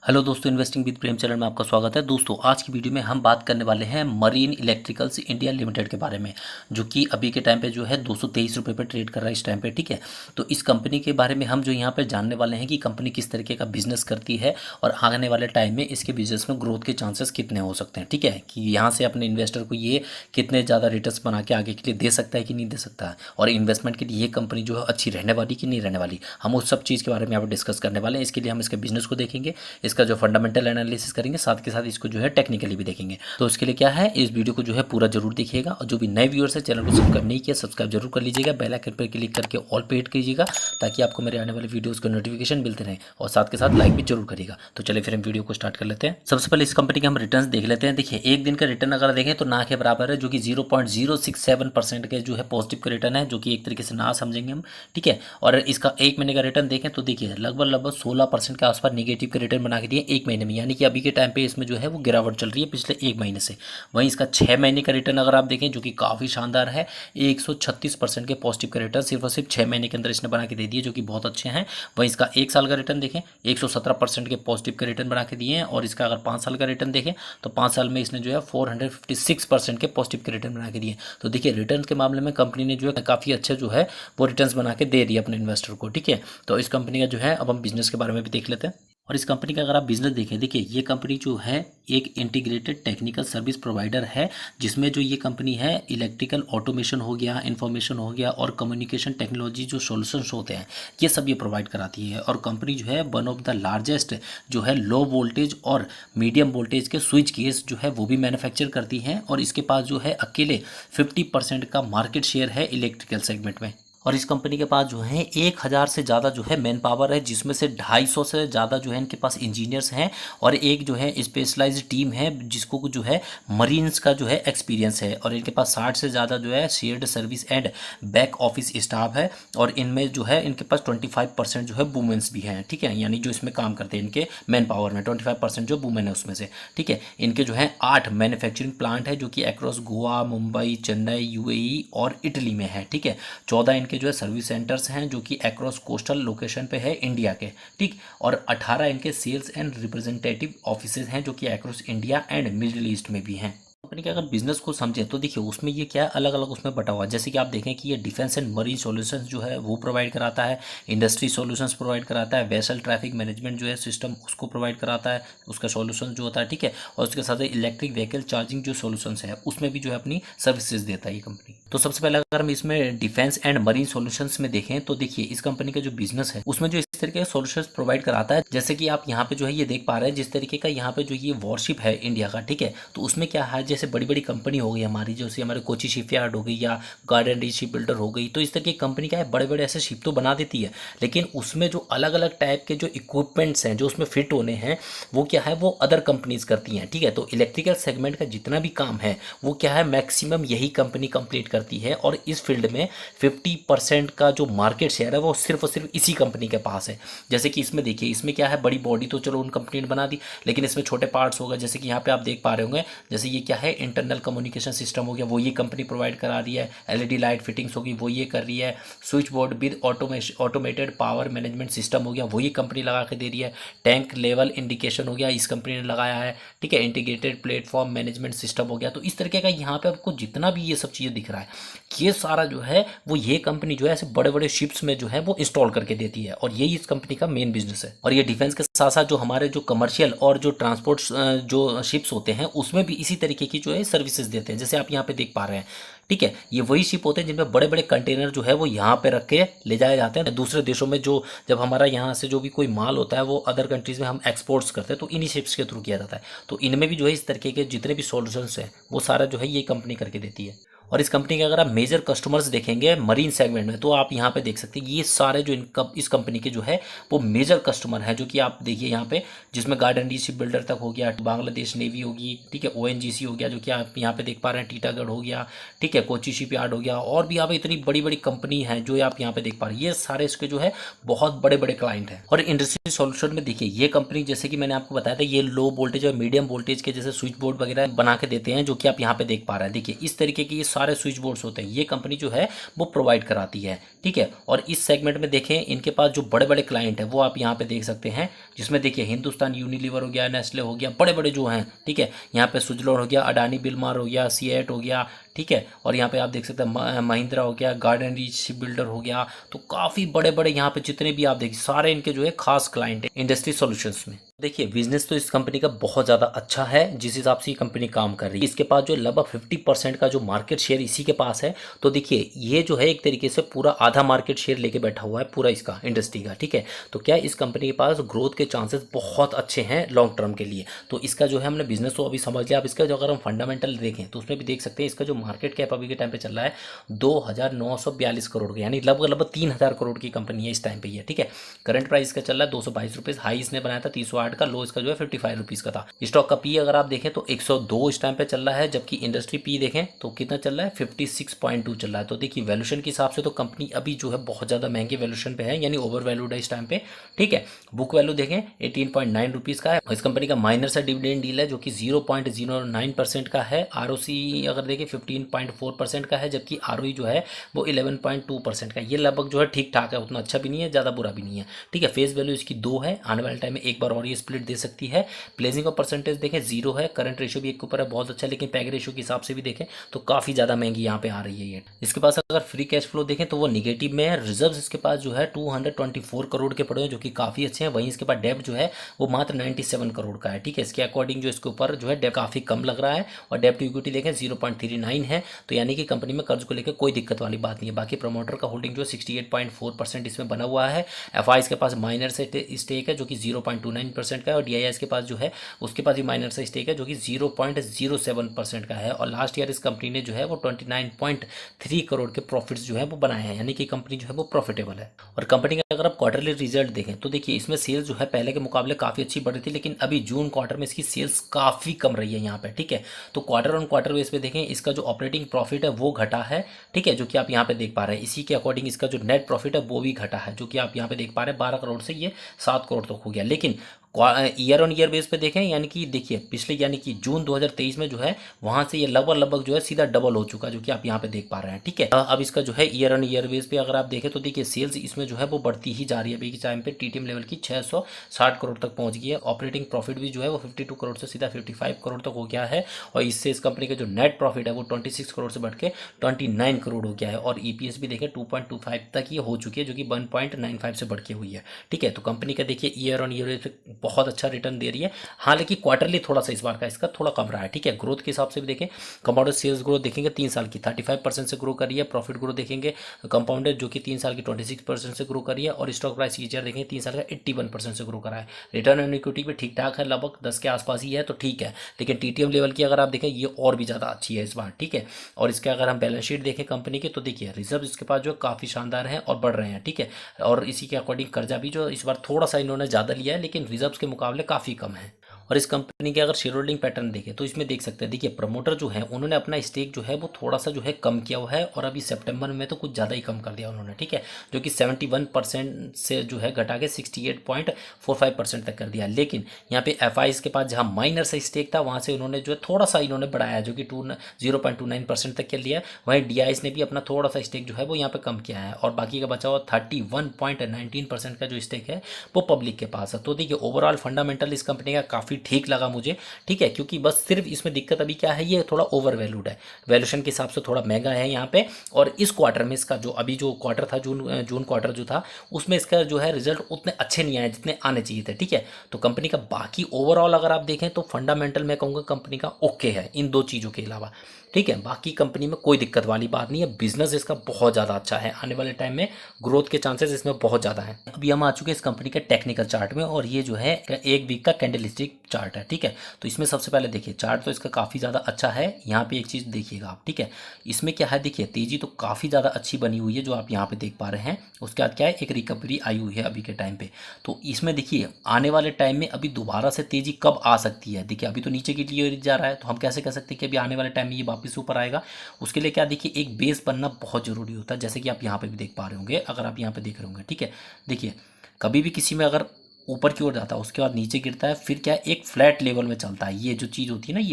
Hello दोस्तों, investing with Prem channel में आपका स्वागत है। दोस्तों, आज की वीडियो में हम बात करने वाले हैं मरीन इलेक्ट्रिकल्स इंडिया लिमिटेड के बारे में, जो कि अभी के टाइम पे जो है 223 रुपये पर ट्रेड कर रहा है इस टाइम पे। ठीक है, तो इस कंपनी के बारे में हम जो यहाँ पे जानने वाले हैं कि कंपनी किस तरीके का बिजनेस करती है और आने वाले टाइम में इसके बिजनेस में ग्रोथ के चांसेस कितने हो सकते हैं। ठीक है, कि यहाँ से अपने इन्वेस्टर को ये कितने ज़्यादा रिटर्न्स बना के आगे के लिए दे सकता है कि नहीं दे सकता है, और इन्वेस्टमेंट के लिए ये कंपनी जो है अच्छी रहने वाली कि नहीं रहने वाली, हम उस सब चीज़ के बारे में यहाँ पर डिस्कस करने वाले हैं। इसके लिए हम इसके बिजनेस को देखेंगे, इसका जो फंडामेंटल एनालिसिस करेंगे, साथ के साथ इसको जो है टेक्निकली भी देखेंगे। तो इसके लिए क्या है, इस वीडियो को जो है पूरा जरूर देखिएगा, और जो भी नए व्यूअर्स है चैनल को सब्सक्राइब नहीं किया सब्सक्राइब जरूर कर लीजिएगा, बेल आइकन पर क्लिक करके ऑल पे हिट कीजिएगा ताकि आपको मेरे आने वाले वीडियोस के नोटिफिकेशन मिलते रहे, और साथ के साथ लाइक भी जरूर करिएगा। तो चलिए फिर हम वीडियो को स्टार्ट कर लेते हैं। सबसे पहले इस कंपनी के हम रिटर्न देख लेते हैं। देखिए, एक दिन का रिटर्न अगर देखें तो ना के बराबर है, जो कि 0.067% के जो है पॉजिटिव का रिटर्न है, जो कि एक तरीके से ना समझेंगे हम। ठीक है, और इसका एक महीने का रिटर्न देखें तो देखिए लगभग 16% के आसपास नेगेटिव का रिटर्न बना के दिए एक महीने में, यानी कि अभी के टाइम पे इसमें जो है वो गिरावट चल रही है पिछले एक महीने से। वहीं इसका 6 महीने का रिटर्न अगर आप देखें, जो कि काफ़ी शानदार है, 136% के पॉजिटिव का रिटर्न सिर्फ और सिर्फ 6 महीने के अंदर इसने बना के दे दिए, जो कि बहुत अच्छे हैं। वहीं इसका एक साल का रिटर्न देखें, 117% के पॉजिटिव का रिटर्न बना के दिए हैं, और इसका अगर 5 साल का रिटर्न देखें तो 5 साल में इसने जो है 456% के पॉजिटिव के रिटर्न बना के दिए। तो देखिए, रिटर्न के मामले में कंपनी ने जो है काफ़ी अच्छे जो है वो रिटर्न बना के दे दिए अपने इन्वेस्टर को। ठीक है, तो इस कंपनी का जो है अब हम बिजनेस के बारे में भी देख लेते हैं। और इस कंपनी का अगर आप बिजनेस देखें, देखिए ये कंपनी जो है एक इंटीग्रेटेड टेक्निकल सर्विस प्रोवाइडर है, जिसमें जो ये कंपनी है इलेक्ट्रिकल ऑटोमेशन हो गया, इंफॉर्मेशन हो गया, और कम्युनिकेशन टेक्नोलॉजी जो सॉल्यूशंस होते हैं ये सब ये प्रोवाइड कराती है। और कंपनी जो है वन ऑफ द लार्जेस्ट जो है लो वोल्टेज और मीडियम वोल्टेज के स्विच गेट्स जो है वो भी मैन्युफैक्चर करती हैं, और इसके पास जो है अकेले 50% का मार्केट शेयर है इलेक्ट्रिकल सेगमेंट में। और इस कंपनी के पास जो है 1000 से ज़्यादा जो है मैन पावर है, जिसमें से 250 से ज़्यादा जो है इनके पास इंजीनियर्स हैं, और एक जो है स्पेशलाइज्ड टीम है जिसको जो है मरीन्स का जो है एक्सपीरियंस है, और इनके पास 60 से ज़्यादा जो है shared service and back office staff है, और इनमें जो है इनके पास 25% जो है वुमेन्स भी हैं। ठीक है, यानी जो इसमें काम करते हैं इनके मैन पावर में 25% जो वुमेन है उसमें से। ठीक है, इनके जो है 8 मैन्युफैक्चरिंग प्लांट है, जो कि अक्रॉस गोवा, मुंबई, चेन्नई, यूएई और इटली में है। ठीक है, 14 इनके जो है सर्विस सेंटर्स हैं, जो कि अक्रॉस कोस्टल लोकेशन पे है इंडिया के। ठीक, और 18 इनके सेल्स एंड रिप्रेजेंटेटिव ऑफिसेज हैं, जो कि across India and middle east में भी हैं। कंपनी के अगर बिजनेस को समझे तो देखिए उसमें ये क्या अलग अलग उसमें बटा हुआ है। जैसे कि आप देखें कि ये डिफेंस एंड मरीन सॉल्यूशंस जो है वो प्रोवाइड कराता है, इंडस्ट्री सॉल्यूशंस प्रोवाइड कराता है, वेसल ट्रैफिक मैनेजमेंट जो है सिस्टम उसको प्रोवाइड कराता है, उसका सॉल्यूशन जो होता है। ठीक है, और उसके साथ इलेक्ट्रिक व्हीकल चार्जिंग जो सॉल्यूशंस है उसमें भी जो है अपनी सर्विसेज देता है ये कंपनी। तो सबसे पहले अगर हम इसमें डिफेंस एंड मरीन सॉल्यूशंस में देखें तो देखिए इस कंपनी का जो बिजनेस है उसमें जो इस तरीके के सॉल्यूशंस प्रोवाइड कराता है, जैसे कि आप यहाँ पे जो है ये देख पा रहे हैं जिस तरीके का यहाँ पे जो ये वॉरशिप है इंडिया का। ठीक है, तो उसमें क्या है, जैसे बड़ी बड़ी कंपनी हो गई हमारी, जैसे हमारे कोची शिपयार्ड हो गई या गार्डन रीच शिप बिल्डर हो गई, तो इस तरह की कंपनी क्या है बड़े बड़े ऐसे शिप तो बना देती है, लेकिन उसमें जो अलग अलग टाइप के जो इक्विपमेंट्स हैं जो उसमें फिट होने हैं वो क्या है वो अदर कंपनीज करती हैं। ठीक है, तो इलेक्ट्रिकल सेगमेंट का जितना भी काम है वो क्या है मैक्सिमम यही कंपनी कंप्लीट करती है, और इस फील्ड में 50% का जो मार्केट शेयर है वो सिर्फ और सिर्फ इसी कंपनी के पास है। जैसे कि इसमें देखिए, इसमें क्या है बड़ी बॉडी तो चलो उन कंपनी ने बना दी, लेकिन इसमें छोटे पार्ट्स होगा, जैसे कि यहाँ पे आप देख पा रहे होंगे, जैसे ये क्या है इंटरनल कम्युनिकेशन सिस्टम हो गया, वो ये कंपनी प्रोवाइड करा रही है, एलईडी लाइट फिटिंग्स होगी वो ये कर रही है, switch board with automated power management system हो गया वो ये कंपनी लगा के दे रही है, टैंक लेवल इंडिकेशन हो गया इस कंपनी ने लगाया है। ठीक है, इंटीग्रेटेड प्लेटफॉर्म मैनेजमेंट सिस्टम हो गया। तो इस तरीके का यहाँ पे आपको जितना भी ये सब चीज़ें दिख रहा है ये सारा जो है वो ये कंपनी जो है ऐसे बड़े बड़े शिप्स में जो है वो इंस्टॉल करके देती है, और यही इस कंपनी का मेन बिजनेस है। और ये डिफेंस के साथ साथ जो हमारे जो कमर्शियल और जो ट्रांसपोर्ट जो शिप्स होते हैं उसमें भी इसी तरीके की जो है सर्विसेज देते हैं, जैसे आप यहाँ पे देख पा रहे हैं। ठीक है, ये वही शिप होते हैं जिनमें बड़े बड़े कंटेनर जो है वो यहाँ पे रख के ले जाए जाते हैं दूसरे देशों में, जो जब हमारा यहाँ से जो भी कोई माल होता है वो अदर कंट्रीज में हम एक्सपोर्ट्स करते हैं तो इन्हीं शिप्स के थ्रू किया जाता है। तो इनमें भी जो है इस तरीके के जितने भी सॉल्यूशंस हैं वो सारा जो है ये कंपनी करके देती है। और इस कंपनी के अगर आप मेजर कस्टमर्स देखेंगे मरीन सेगमेंट में तो आप यहाँ पे देख सकते हैं ये सारे जो इस कंपनी के जो है वो मेजर कस्टमर हैं, जो कि आप देखिए यहाँ पे, जिसमें गार्डन डी शिप बिल्डर तक हो गया, बांग्लादेश नेवी होगी, ठीक है, ओएनजीसी हो गया जो कि आप यहाँ पे देख पा रहे हैं, टीटागढ़ हो गया, ठीक है, कोची शिपयार्ड हो गया, और भी यहाँ पे इतनी बड़ी बड़ी कंपनी है जो आप यहाँ पे देख पा रहे हैं, ये सारे इसके जो है बहुत बड़े बड़े क्लाइंट हैं। और इंडस्ट्री सॉल्यूशन में देखिए ये कंपनी, जैसे कि मैंने आपको बताया था, ये लो वोल्टेज और मीडियम वोल्टेज के जैसे स्विच बोर्ड वगैरह बना के देते हैं, जो कि आप यहाँ पे देख पा रहे हैं। देखिए इस तरीके के ये सारे स्विच बोर्ड्स होते हैं ये कंपनी जो है वो प्रोवाइड कराती है। ठीक है, और इस सेगमेंट में देखें इनके पास जो बड़े बड़े क्लाइंट है वो आप यहाँ पे देख सकते हैं, जिसमें देखिए हिंदुस्तान यूनिलीवर हो गया, नेस्ले हो गया, बड़े बड़े जो हैं, ठीक है। यहाँ पे सुजलॉन हो गया, अडानी बिल्मार हो गया, सीएट हो गया, ठीक है। और यहाँ पे आप देख सकते हैं महिंद्रा हो गया, गार्डन रीच शिप बिल्डर हो गया। तो काफ़ी बड़े बड़े यहाँ पे जितने भी आप देखिए सारे इनके जो है खास क्लाइंट है इंडस्ट्री सॉल्यूशंस में। देखिए बिजनेस तो इस कंपनी का बहुत ज़्यादा अच्छा है जिस हिसाब से ये कंपनी काम कर रही है। इसके पास जो लगभग 50% का जो मार्केट शेयर इसी के पास है। तो देखिए ये जो है एक तरीके से पूरा आधा मार्केट शेयर लेके बैठा हुआ है पूरा इसका इंडस्ट्री का, ठीक है। तो क्या इस कंपनी के पास ग्रोथ के चांसेस बहुत अच्छे हैं लॉन्ग टर्म के लिए। तो इसका जो है हमने बिजनेस तो अभी समझ लिया। अब इसका जो अगर हम फंडामेंटल देखें तो उसमें भी देख सकते हैं इसका जो मार्केट कैप अभी के टाइम पे चल रहा है 2,942 करोड़ का, यानी लगभग 3,000 करोड़ की कंपनी है इस टाइम पे ये, ठीक है। करंट प्राइस का चल रहा है 222 रुपीज़, हाई इसने बनाया था 308 का, लो इसका जो है 55 रुपीज़ का था। स्टॉक का पी अगर आप देखें तो 102 इस टाइम पे चल रहा है, जबकि इंडस्ट्री पी देखें तो कितना चल रहा है 56.2 चल रहा है। तो देखिए वैल्यूशन के हिसाब से तो कंपनी अभी जो है बहुत ज़्यादा महंगे वैल्यूशन पे है, यानी ओवर वैल्यूड है इस टाइम पे, ठीक है। बुक वैल्यू देखें 18.9 रुपीज़ का है। इस कंपनी का माइनर सा डिविडेंड डील है जो कि 0.09% का है। आरओसी अगर देखें 15.4% का है, जबकि आरओई जो है वो 11.2% का। ये लगभग जो है ठीक ठाक है, उतना अच्छा भी नहीं है, ज़्यादा बुरा भी नहीं है, ठीक है। फेस वैल्यू इसकी 2 है, आने वाले टाइम में एक बार और ये स्प्लिट दे सकती है। प्लेसिंग ऑफ परसेंटेज देखें 0 है, करंट रेशियो भी एक के ऊपर है बहुत अच्छा, लेकिन पैग रेशियो के हिसाब से भी देखें तो काफ़ी ज़्यादा महंगी यहाँ पे आ रही है ये। इसके पास अगर फ्री कैश फ्लो देखें तो वो निगेटिव में है। रिजर्व्स इसके पास जो है 224 करोड़ के पड़े हैं जो कि काफ़ी अच्छे हैं। वहीं इसके पास डेब्ट जो है वो मात्र 97 करोड़ का है, ठीक है। इसके अकॉर्डिंग जो इसके ऊपर जो है डेब्ट काफ़ी कम लग रहा है, और डेब्ट टू इक्विटी देखें 0.39 है। तो यानी कि कंपनी में कर्ज को लेकर कोई दिक्कत वाली बात नहीं है। बाकी प्रमोटर का होल्डिंग जो है 68.4% इसमें बना हुआ है। एफआई के पास माइनर से स्टेक है जो कि 0.29% का है, और डीआईएस के पास जो है उसके पास भी माइनर से स्टेक है जो कि 0.07% का है। और लास्ट ईयर इस कंपनी ने जो है वो 29.3 करोड़ के प्रॉफिट्स जो है वो बनाए हैं, यानी कि कंपनी जो है वो प्रॉफिटेबल है। और कंपनी का अगर आप क्वार्टरली रिजल्ट देखें तो देखिए इसमें सेल्स जो है पहले के मुकाबले काफ़ी अच्छी बढ़ी थी, लेकिन अभी जून क्वार्टर में इसकी सेल्स काफ़ी कम रही है यहाँ पे, ठीक है। तो क्वार्टर ऑन क्वार्टर बेस पे देखें इसका जो ऑपरेटिंग प्रॉफिट है वो घटा है, ठीक है, जो कि आप यहाँ पे देख पा रहे हैं। इसी के अकॉर्डिंग इसका जो नेट प्रॉफिट है वो भी घटा है, जो कि आप यहाँ पे देख पा रहे हैं 12 करोड़ से ये 7 करोड़ तक हो गया। लेकिन ईयर ऑन ईयर बेस पे देखें, यानी कि देखिए पिछले यानी कि जून 2023 में जो है वहां से ये लगभग जो है सीधा डबल हो चुका, जो कि आप यहाँ पे देख पा रहे हैं, ठीक है। अब इसका जो है ईयर ऑन ईयर बेस पे अगर आप देखें तो देखिए सेल्स इसमें जो है वो बढ़ती ही जा रही है। अभी के टाइम पे टीटीएम लेवल की 660 करोड़ तक पहुंच गई है। ऑपरेटिंग प्रॉफिट भी जो है वो 52 करोड़ से सीधा 55 करोड़ तक हो गया है, और इससे इस कंपनी का जो नेट प्रॉफिट है वो 26 करोड़ से बढ़ के 29 करोड़ हो गया है। और ईपीएस भी देखें 2.25 तक ये हो चुकी है, जो कि 1.95 से बढ़ के हुई है, ठीक है। तो कंपनी का देखिए ईयर ऑन ईयर बेस पे बहुत अच्छा रिटर्न दे रही है। हाँ लेकिन क्वार्टरली थोड़ा सा इस बार का इसका थोड़ा कम रहा है, ठीक है। ग्रोथ के हिसाब से भी देखें, कंपाउंडेड सेल्स ग्रोथ देखेंगे 3 साल की 35% से ग्रो करी है। प्रॉफिट ग्रोथ देखेंगे कंपाउंडेड जो कि 3 साल की 26% से ग्रो करी है। और स्टॉक प्राइस ईचर देखेंगे 3 साल का 81% से ग्रो करा है। रिटर्न ऑन इक्विटी भी ठीक ठाक है, लगभग 10 के आसपास ही है, तो ठीक है। लेकिन टीटीएम लेवल की अगर आप देखें ये और भी ज़्यादा अच्छी है इस बार, ठीक है। और इसके अगर हम बैलेंस शीट देखें कंपनी के तो देखिए रिजर्व इसके पास जो काफ़ी शानदार है और बढ़ रहे हैं, ठीक है। और इसी के अकॉर्डिंग कर्जा भी जो इस बार थोड़ा सा इन्होंने ज़्यादा लिया है, लेकिन रिजर्व के मुकाबले काफ़ी कम है। और इस कंपनी के अगर शेयर होल्डिंग पैटर्न देखें तो इसमें देख सकते हैं, देखिए प्रमोटर जो है उन्होंने अपना स्टेक जो है वो थोड़ा सा जो है कम किया हुआ है, और अभी सितंबर में तो कुछ ज़्यादा ही कम कर दिया उन्होंने, ठीक है। जो कि 71% से जो है घटा के 68.45% तक कर दिया। लेकिन यहाँ पे एफ के पास जहाँ माइनर सा स्टेक था वहाँ से उन्होंने जो है थोड़ा सा इन्होंने बढ़ाया, जो कि 0.29% तक कर लिया। वहीं डी ने भी अपना थोड़ा सा स्टेक जो है वो यहाँ पे कम किया है, और बाकी का बचा हुआ 31.19% का जो स्टेक है वो पब्लिक के पास है। तो देखिए ओवरऑल फंडामेंटल इस कंपनी का काफ़ी ठीक लगा मुझे, ठीक है। क्योंकि बस सिर्फ इसमें दिक्कत अभी क्या है, ये थोड़ा ओवर वैल्यूड है, वैल्यूशन के हिसाब से थोड़ा महंगा है यहाँ पे। और इस क्वार्टर में इसका जो अभी जो क्वार्टर था जून क्वार्टर जो था उसमें इसका जो है रिजल्ट उतने अच्छे नहीं आए जितने आने चाहिए थे, ठीक है। तो कंपनी का बाकी ओवरऑल अगर आप देखें तो फंडामेंटल मैं कहूँगा कंपनी का ओके है इन दो चीज़ों के अलावा, ठीक है। बाकी कंपनी में कोई दिक्कत वाली बात नहीं है, बिजनेस इसका बहुत ज़्यादा अच्छा है, आने वाले टाइम में ग्रोथ के चांसेस इसमें बहुत ज़्यादा हैं। अभी हम आ चुके हैं इस कंपनी के टेक्निकल चार्ट में, और ये जो है एक वीक का कैंडलस्टिक चार्ट है, ठीक है। तो इसमें सबसे पहले देखिए चार्ट तो इसका काफ़ी ज़्यादा अच्छा है। यहाँ पे एक चीज़ देखिएगा आप, ठीक है। इसमें क्या है देखिए तेज़ी तो काफ़ी ज़्यादा अच्छी बनी हुई है जो आप यहाँ पे देख पा रहे हैं। उसके बाद क्या है एक रिकवरी आई हुई है अभी के टाइम पे। तो इसमें देखिए आने वाले टाइम में अभी दोबारा से तेज़ी कब आ सकती है, देखिए अभी तो नीचे की लिए जा रहा है, तो हम कैसे कह सकते हैं कि अभी आने वाले टाइम में ये वापस ऊपर आएगा। उसके लिए क्या देखिए एक बेस बनना बहुत ज़रूरी होता है, जैसे कि आप यहाँ पे भी देख पा रहे होंगे, अगर आप यहाँ पे देख रहे होंगे, ठीक है। देखिए कभी भी किसी में अगर ऊपर की ओर जाता है उसके बाद नीचे गिरता है, फिर क्या एक फ्लैट लेवल में चलता है, ये जो चीज़ होती है ना,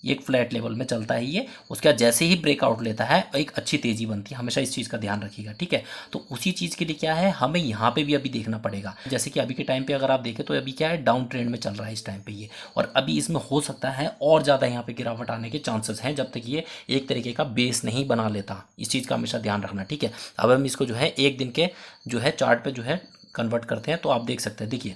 एक फ्लैट लेवल में चलता है ये, उसके बाद जैसे ही ब्रेकआउट लेता है एक अच्छी तेज़ी बनती है, हमेशा इस चीज़ का ध्यान रखिएगा, ठीक है। तो उसी चीज़ के लिए क्या है, हमें यहाँ पे भी अभी देखना पड़ेगा। जैसे कि अभी के टाइम पे अगर आप देखें तो अभी क्या है, डाउन ट्रेंड में चल रहा है इस टाइम पे ये, और अभी इसमें हो सकता है और ज़्यादा यहाँ पे गिरावट आने के चांसेस हैं जब तक ये एक तरीके का बेस नहीं बना लेता। इस चीज़ का हमेशा ध्यान रखना, ठीक है। अब हम इसको जो है एक दिन के जो है चार्ट पे जो है कन्वर्ट करते हैं, तो आप देख सकते हैं, देखिए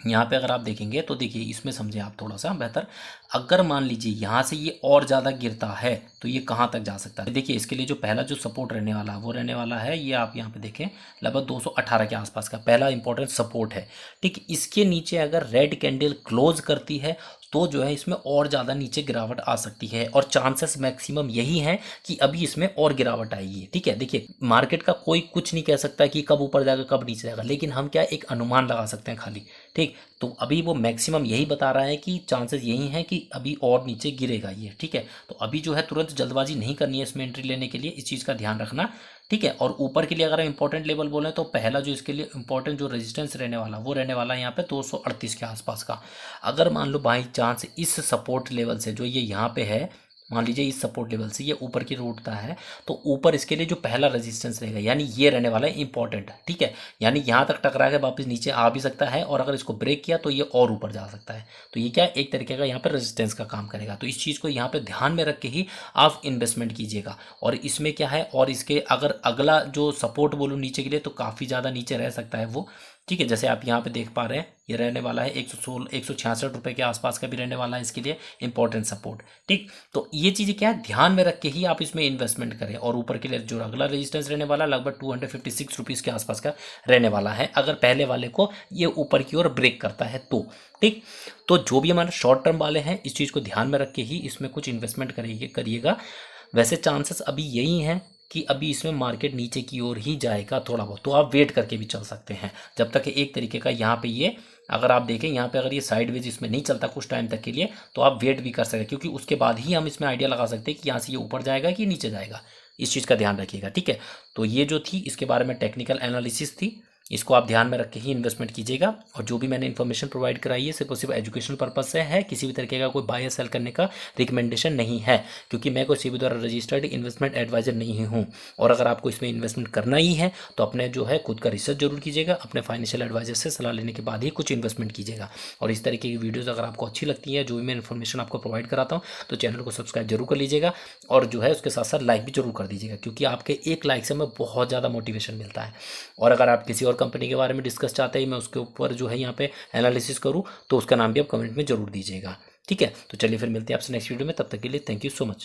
यहाँ पे अगर आप देखेंगे तो देखिए इसमें समझें आप थोड़ा सा बेहतर। अगर मान लीजिए यहाँ से ये और ज़्यादा गिरता है तो ये कहाँ तक जा सकता है। देखिए इसके लिए जो पहला जो सपोर्ट रहने वाला है वो रहने वाला है, ये आप यहाँ पे देखें लगभग 218 के आसपास का पहला इंपॉर्टेंट सपोर्ट है, ठीक। इसके नीचे अगर रेड कैंडल क्लोज करती है तो जो है इसमें और ज़्यादा नीचे गिरावट आ सकती है, और चांसेस मैक्सिमम यही हैं कि अभी इसमें और गिरावट आएगी, ठीक है। देखिए मार्केट का कोई कुछ नहीं कह सकता कि कब ऊपर जाएगा कब नीचे जाएगा, लेकिन हम क्या एक अनुमान लगा सकते हैं खाली, ठीक। तो अभी वो मैक्सिमम यही बता रहा है कि चांसेस यही हैं कि अभी और नीचे गिरेगा ये, ठीक है। तो अभी जो है तुरंत जल्दबाजी नहीं करनी है इसमें एंट्री लेने के लिए, इस चीज़ का ध्यान रखना, ठीक है। और ऊपर के लिए अगर हम इंपॉर्टेंट लेवल बोलें तो पहला जो इसके लिए इंपॉर्टेंट जो रेजिस्टेंस रहने वाला वो रहने वाला है यहाँ पे 238 के आसपास का। अगर मान लो बाई चांस इस सपोर्ट लेवल से जो ये यहाँ पे है, मान लीजिए इस सपोर्ट लेवल से ये ऊपर की उठता है तो ऊपर इसके लिए जो पहला रेजिस्टेंस रहेगा यानी ये रहने वाला है इंपॉर्टेंट, ठीक है। यानी यहाँ तक टकरा के वापस नीचे आ भी सकता है, और अगर इसको ब्रेक किया तो ये और ऊपर जा सकता है। तो ये क्या एक तरीके का यहाँ पर रेजिस्टेंस का काम करेगा। तो इस चीज़ को यहाँ पे ध्यान में रख के ही आप इन्वेस्टमेंट कीजिएगा। और इसमें क्या है, और इसके अगर अगला जो सपोर्ट बोलूँ नीचे के लिए तो काफ़ी ज़्यादा नीचे रह सकता है वो, ठीक है। जैसे आप यहाँ पे देख पा रहे हैं ये रहने वाला है 166 रुपये के आसपास का भी रहने वाला है इसके लिए इंपॉर्टेंट सपोर्ट, ठीक। तो ये चीज़ें क्या है ध्यान में रख के ही आप इसमें इन्वेस्टमेंट करें। और ऊपर के लिए जो अगला रेजिस्टेंस रहने वाला लगभग 256 रुपीज़ के आसपास का रहने वाला है, अगर पहले वाले को ये ऊपर की ओर ब्रेक करता है तो, ठीक। तो जो भी हमारे शॉर्ट टर्म वाले हैं इस चीज़ को ध्यान में रख के ही इसमें कुछ इन्वेस्टमेंट करिएगा। वैसे चांसेस अभी यही हैं कि अभी इसमें मार्केट नीचे की ओर ही जाएगा थोड़ा बहुत, तो आप वेट करके भी चल सकते हैं जब तक एक तरीके का यहाँ पे ये अगर आप देखें यहाँ पे अगर ये साइडवेज इसमें नहीं चलता कुछ टाइम तक के लिए तो आप वेट भी कर सकते, क्योंकि उसके बाद ही हम इसमें आइडिया लगा सकते हैं कि यहाँ से ये ऊपर जाएगा कि नीचे जाएगा। इस चीज़ का ध्यान रखिएगा, ठीक है। तो ये जो थी इसके बारे में टेक्निकल एनालिसिस थी, इसको आप ध्यान में रख के ही इन्वेस्टमेंट कीजिएगा। और जो भी मैंने इन्फॉर्मेशन प्रोवाइड कराई है सिर्फ और सिर्फ एजुकेशनल पर्पज से है, किसी भी तरीके का कोई बाय या सेल करने का रिकमेंडेशन नहीं है, क्योंकि मैं कोई सेबी द्वारा रजिस्टर्ड इन्वेस्टमेंट एडवाइजर नहीं हूँ। और अगर आपको इसमें इन्वेस्टमेंट करना ही है तो अपने जो है खुद का रिसर्च जरूर कीजिएगा, अपने फाइनेंशियल एडवाइजर से सलाह लेने के बाद ही कुछ इन्वेस्टमेंट कीजिएगा। और इस तरीके की वीडियोज़ अगर आपको अच्छी लगती है, जो भी मैं इन्फॉर्मेशन आपको प्रोवाइड कराता हूँ, तो चैनल को सब्सक्राइब जरूर कर लीजिएगा, और जो है उसके साथ साथ लाइक भी जरूर कर दीजिएगा, क्योंकि आपके एक लाइक से हमें बहुत ज़्यादा मोटिवेशन मिलता है। और अगर आप किसी और कंपनी के बारे में डिस्कस चाहते हैं मैं उसके ऊपर जो है यहाँ पे एनालिसिस करूँ तो उसका नाम भी आप कमेंट में जरूर दीजिएगा, ठीक है। तो चलिए फिर मिलते हैं आपसे नेक्स्ट वीडियो में, तब तक के लिए थैंक यू सो मच।